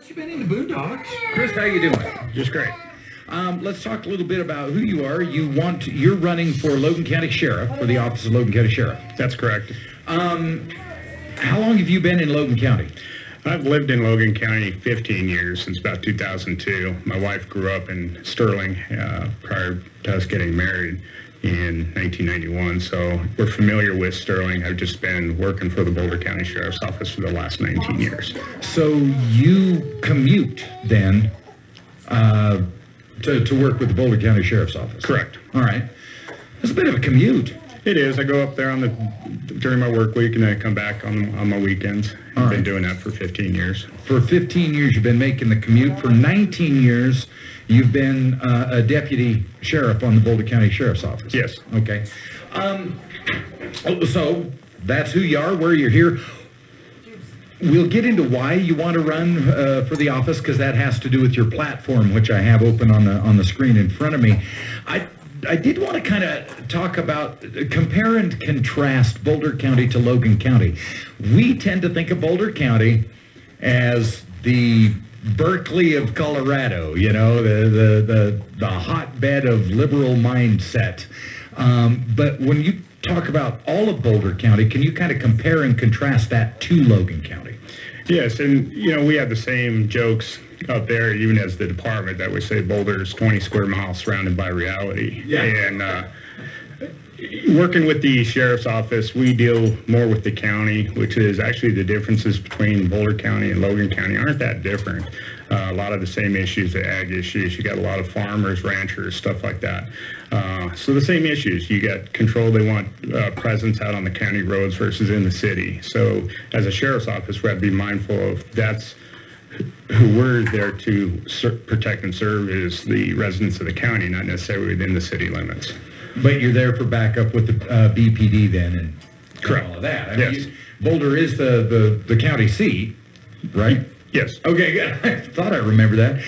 You've been in the Boondocks. Chris, how you doing? Just great. Let's talk a little bit about who you are. You're running for Logan County Sheriff, for the office of Logan County Sheriff. That's correct. How long have you been in Logan County? I've lived in Logan County 15 years, since about 2002. My wife grew up in Sterling prior to us getting married in 1991, so we're familiar with Sterling. I've just been working for the Boulder County Sheriff's Office for the last 19 years. So you commute then to work with the Boulder County Sheriff's Office? Correct. All right. It's a bit of a commute. It is. I go up there during my work week, and then I come back on my weekends. I've been doing that for 15 years. For 15 years, you've been making the commute. For 19 years, you've been a deputy sheriff on the Boulder County Sheriff's Office. Yes. Okay. So that's who you are, where you're here. We'll get into why you want to run for the office, because that has to do with your platform, which I have open on the screen in front of me. I did want to kind of talk about, compare and contrast Boulder County to Logan County. We tend to think of Boulder County as the Berkeley of Colorado, you know, the hotbed of liberal mindset. But when you talk about all of Boulder County, can you kind of compare and contrast that to Logan County? Yes, and you know, we have the same jokes out there, even as the department, that we say Boulder's 20 square miles surrounded by reality. Yeah. And working with the sheriff's office, we deal more with the county, which is actually the differences between Boulder County and Logan County aren't that different. A lot of the same issues, the ag issues. You got a lot of farmers, ranchers, stuff like that. So the same issues. You got control. They want presence out on the county roads versus in the city. So as a sheriff's office, we have to be mindful of that's who we're there to protect and serve, is the residents of the county, not necessarily within the city limits. But you're there for backup with the BPD then, and Correct. all of that. I Yes. mean, Boulder is the county seat, right? Yes. Okay, good. I thought I remembered that.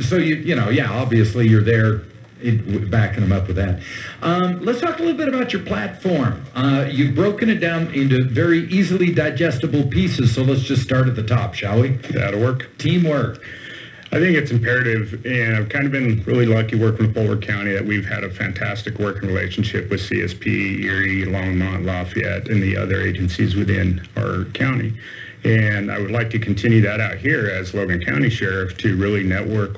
So you know, yeah, obviously you're there backing them up with that. Let's talk a little bit about your platform. You've broken it down into very easily digestible pieces, so let's just start at the top, shall we? That'll work. Teamwork. I think it's imperative, and I've kind of been really lucky working with Boulder County that we've had a fantastic working relationship with CSP, Erie, Longmont, Lafayette, and the other agencies within our county. And I would like to continue that out here as Logan County Sheriff, to really network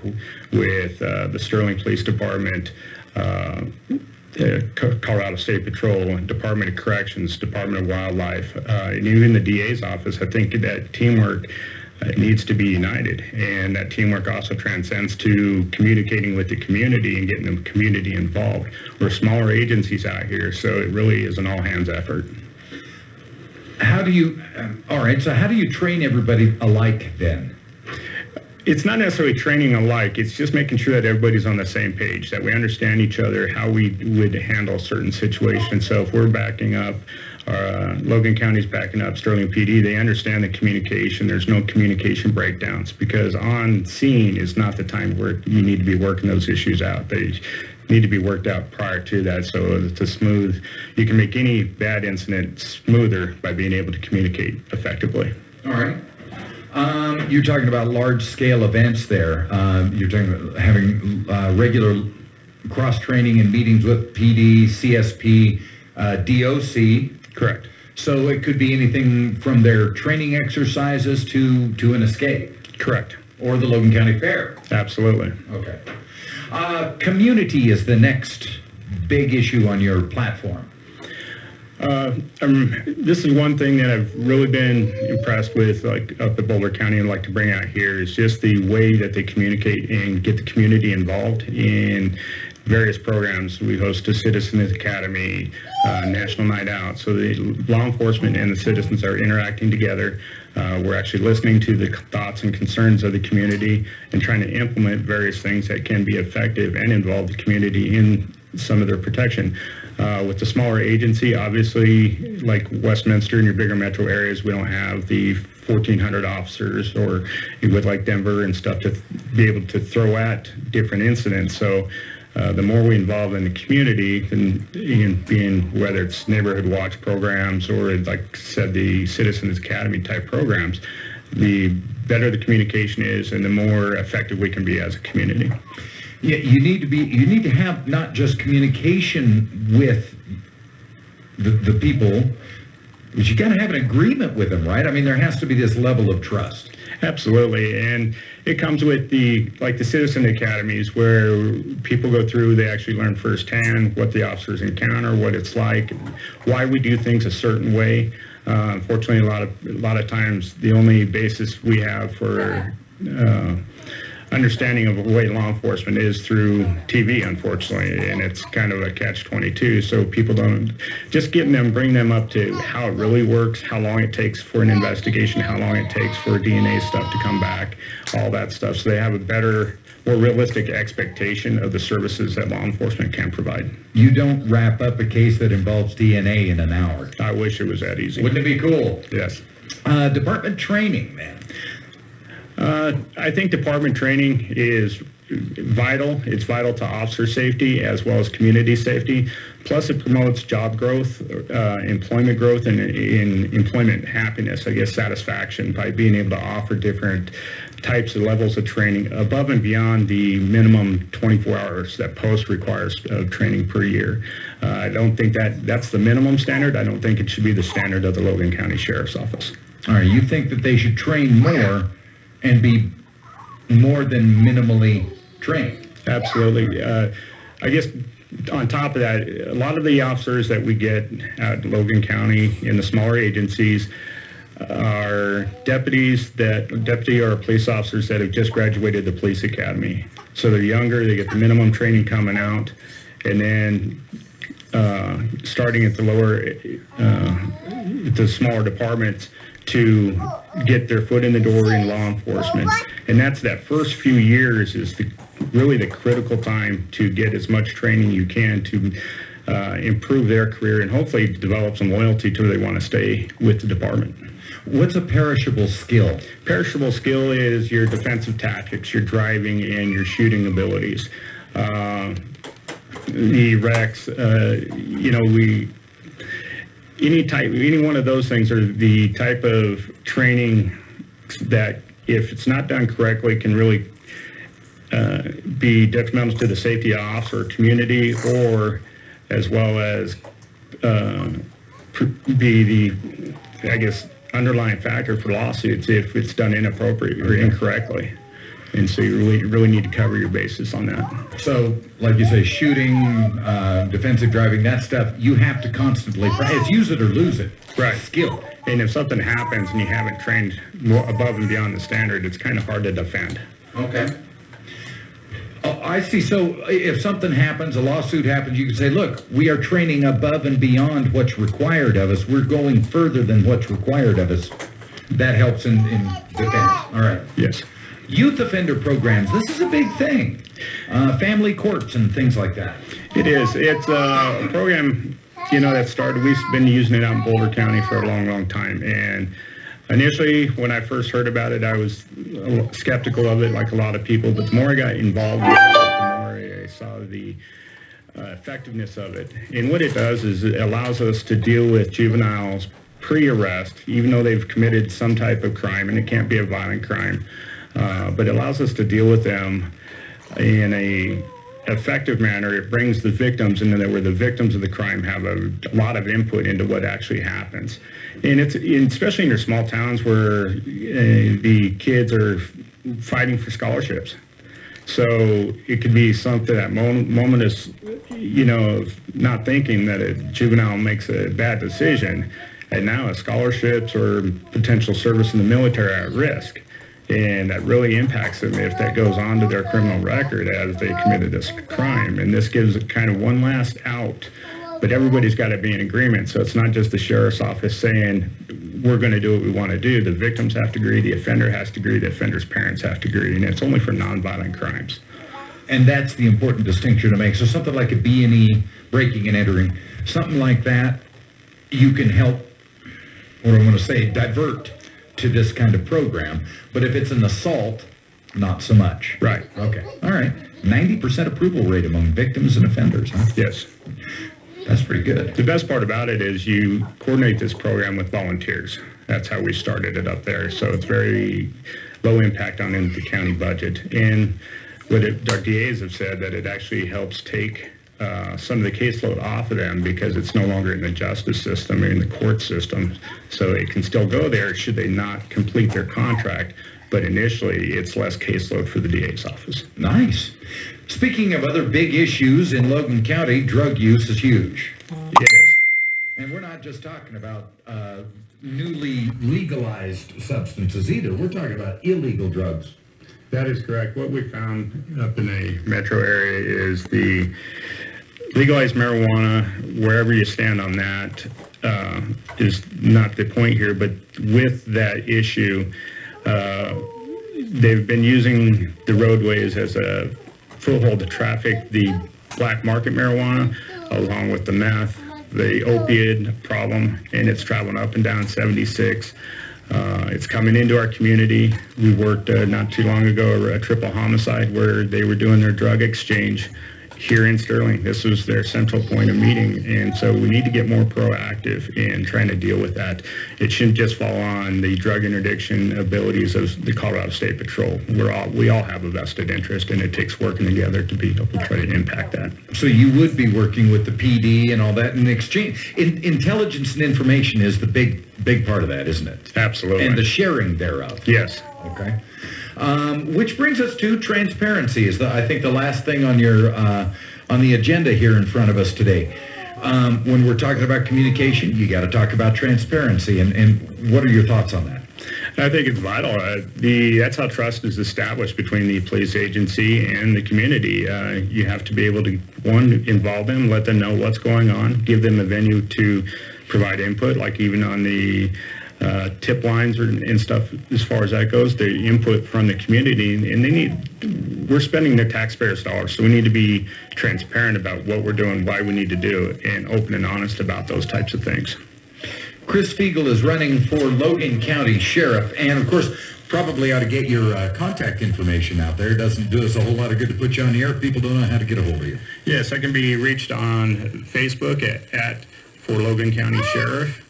with the Sterling Police Department, Colorado State Patrol, Department of Corrections, Department of Wildlife, and even the DA's office. I think that teamwork needs to be united, and that teamwork also transcends to communicating with the community and getting the community involved. We're smaller agencies out here, so it really is an all-hands effort. How do you, all right, so how do you train everybody alike then? It's not necessarily training alike, it's just making sure that everybody's on the same page, that we understand each other, how we would handle certain situations. So if we're backing up, Logan County's backing up Sterling PD, they understand the communication. There's no communication breakdowns, because on scene is not the time where you need to be working those issues out. They need to be worked out prior to that, so it's a smooth, you can make any bad incident smoother by being able to communicate effectively. All right. You're talking about large-scale events there. You're talking about having regular cross-training and meetings with PD, CSP, DOC. Correct. So it could be anything from their training exercises to an escape. Correct. Or the Logan County Fair. Absolutely. Okay. Community is the next big issue on your platform. This is one thing that I've really been impressed with, like up at Boulder County, and like to bring out here, is just the way that they communicate and get the community involved in various programs. We host a Citizens Academy, National Night Out, so the law enforcement and the citizens are interacting together. We're actually listening to the thoughts and concerns of the community and trying to implement various things that can be effective and involve the community in some of their protection. With the smaller agency, obviously, like Westminster and your bigger metro areas, we don't have the 1,400 officers, or with like Denver and stuff, to be able to throw at different incidents. So the more we involve in the community, and being whether it's neighborhood watch programs or, like I said, the Citizens Academy type programs, the better the communication is and the more effective we can be as a community. Yeah, you need to have not just communication with the people, but you got to have an agreement with them, right? I mean, there has to be this level of trust. Absolutely, and it comes with the citizen academies where people go through, they actually learn firsthand what the officers encounter, what it's like, why we do things a certain way. Unfortunately, a lot of times the only basis we have for understanding of the way law enforcement is through TV, unfortunately, and it's kind of a catch-22. So people don't, just bring them up to how it really works, how long it takes for an investigation, how long it takes for DNA stuff to come back, all that stuff. So they have a better, more realistic expectation of the services that law enforcement can provide. You don't wrap up a case that involves DNA in an hour. I wish it was that easy. Wouldn't it be cool? Yes. Department training, man. I think department training is vital. It's vital to officer safety as well as community safety. Plus, it promotes job growth, employment growth, and in employment happiness, I guess, satisfaction by being able to offer different types of levels of training above and beyond the minimum 24 hours that post requires of training per year. I don't think that's the minimum standard. I don't think it should be the standard of the Logan County Sheriff's Office. All right, you think that they should train more and be more than minimally trained? Absolutely. I guess on top of that, a lot of the officers that we get at Logan County in the smaller agencies are deputy or police officers that have just graduated the police academy. So they're younger, they get the minimum training coming out, and then starting at the smaller departments to get their foot in the door in law enforcement. And that first few years is really the critical time to get as much training you can to improve their career and hopefully develop some loyalty to where they want to stay with the department. What's a perishable skill? Perishable skill is your defensive tactics, your driving, and your shooting abilities. The Rex, any one of those things are the type of training that, if it's not done correctly, can really be detrimental to the safety of officer, community, or as well as be the, I guess, underlying factor for lawsuits if it's done inappropriately or incorrectly. And so you really need to cover your bases on that. So, like you say, shooting, defensive driving, that stuff, you have to constantly practice. It's use it or lose it. Right. Skill. And if something happens and you haven't trained more above and beyond the standard, it's kind of hard to defend. Okay. Oh, I see. So if something happens, a lawsuit happens, you can say, look, we are training above and beyond what's required of us. We're going further than what's required of us. That helps in defense. All right. Yes. Youth offender programs, this is a big thing. Family courts and things like that. It is. It's a program, that started, we've been using it out in Boulder County for a long, long time. And initially, when I first heard about it, I was skeptical of it, like a lot of people. But the more I got involved with it, the more I saw the effectiveness of it. And what it does is it allows us to deal with juveniles pre-arrest, even though they've committed some type of crime, and it can't be a violent crime. But it allows us to deal with them in a effective manner. It brings the victims in there where the victims of the crime have a lot of input into what actually happens. And it's especially in your small towns where the kids are fighting for scholarships. So it could be something, that moment is, not thinking that a juvenile makes a bad decision, and now scholarships or potential service in the military are at risk. And that really impacts them if that goes on to their criminal record as they committed this crime. And this gives it kind of one last out. But everybody's got to be in agreement. So it's not just the sheriff's office saying, we're going to do what we want to do. The victims have to agree, the offender has to agree, the offender's parents have to agree. And it's only for nonviolent crimes. And that's the important distinction to make. So something like a B&E, breaking and entering, something like that, you can help, what I want to say, divert to this kind of program. But if it's an assault, not so much. Right. Okay. All right. 90% approval rate among victims and offenders, huh? Yes. That's pretty good. The best part about it is you coordinate this program with volunteers. That's how we started it up there. So it's very low impact on the county budget. And our DAs have said that it actually helps take some of the caseload off of them because it's no longer in the justice system or in the court system. So it can still go there should they not complete their contract. But initially, it's less caseload for the DA's office. Nice. Speaking of other big issues in Logan County, drug use is huge. It is. And we're not just talking about newly legalized substances either. We're talking about illegal drugs. That is correct. What we found up in the metro area is the legalized marijuana, wherever you stand on that, is not the point here. But with that issue, they've been using the roadways as a foothold to traffic the black market marijuana along with the meth, the opiate problem, and it's traveling up and down 76. It's coming into our community. We worked not too long ago a triple homicide where they were doing their drug exchange here in Sterling. This was their central point of meeting, and so we need to get more proactive in trying to deal with that. It shouldn't just fall on the drug interdiction abilities of the Colorado State Patrol. We all have a vested interest, and it takes working together to be able to try to impact that. So you would be working with the PD and all that in exchange. Intelligence and information is the big part of that, isn't it? Absolutely. And the sharing thereof. Yes. Okay. Which brings us to transparency is I think the last thing on your on the agenda here in front of us today. When we're talking about communication, you got to talk about transparency. And what are your thoughts on that? I think it's vital. That's how trust is established between the police agency and the community. You have to be able to, one, involve them, let them know what's going on, give them a venue to provide input, like even on the tip lines and stuff as far as that goes, the input from the community, and we're spending the taxpayers' dollars, so we need to be transparent about what we're doing, why we need to do it, and open and honest about those types of things. Chris Fiegel is running for Logan County Sheriff, and of course, probably ought to get your contact information out there. It doesn't do us a whole lot of good to put you on the air if people don't know how to get a hold of you. Yes, I can be reached on Facebook at for Logan County Sheriff.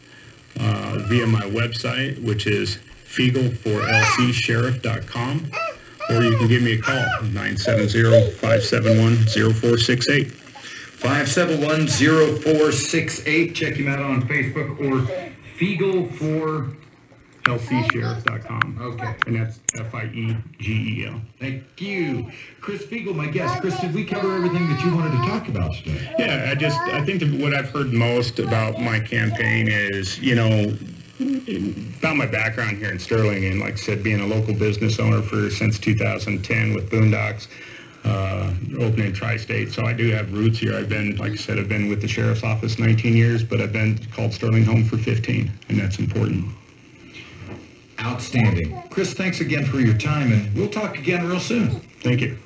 Via my website, which is FiegelforLCSheriff.com, or you can give me a call, 970-571-0468. 571-0468. Check him out on Facebook or FiegelforLCSheriff.com. Okay. And that's Fiegel. Thank you. Chris Fiegel, my guest. Chris, did we cover everything that you wanted to talk about today? Yeah, I think that what I've heard most about my campaign is, about my background here in Sterling, and like I said, being a local business owner since 2010 with Boondocks, opening Tri-State. So I do have roots here. I've been with the Sheriff's Office 19 years, but I've been called Sterling home for 15, and that's important. Outstanding. Chris, thanks again for your time, and we'll talk again real soon. Thank you.